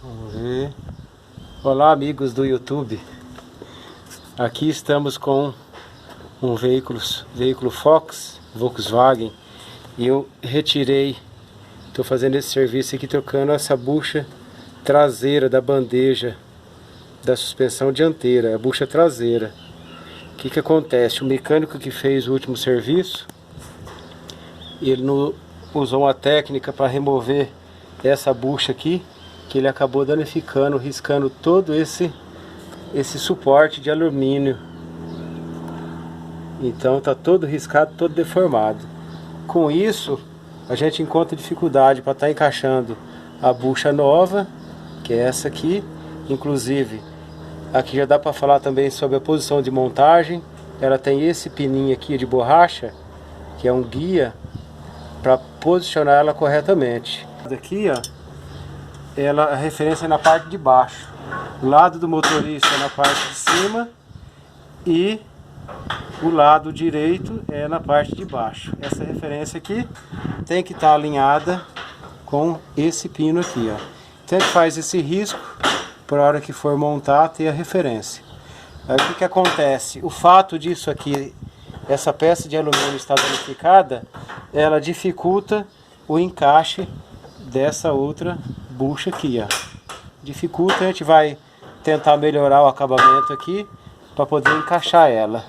Vamos ver. Olá, amigos do YouTube. Aqui estamos com um veículo Fox, Volkswagen, e eu retirei, estou fazendo esse serviço aqui, trocando essa bucha traseira da bandeja da suspensão dianteira, a bucha traseira. O que acontece? O mecânico que fez o último serviço, ele usou uma técnica para remover essa bucha aqui, que ele acabou danificando, riscando todo esse suporte de alumínio. Então tá todo riscado, todo deformado. Com isso, a gente encontra dificuldade para estar encaixando a bucha nova, que é essa aqui. Inclusive, aqui já dá para falar também sobre a posição de montagem. Ela tem esse pininho aqui de borracha, que é um guia para posicionar ela corretamente. Aqui, ó, a referência é na parte de baixo. O lado do motorista é na parte de cima e o lado direito é na parte de baixo. Essa referência aqui tem que estar alinhada com esse pino aqui, ó. Então ele faz esse risco para a hora que for montar ter a referência. Aí o que acontece? O fato disso aqui, essa peça de alumínio estar danificada, ela dificulta o encaixe dessa outra bucha aqui, ó. Dificulta, a gente vai tentar melhorar o acabamento aqui para poder encaixar ela.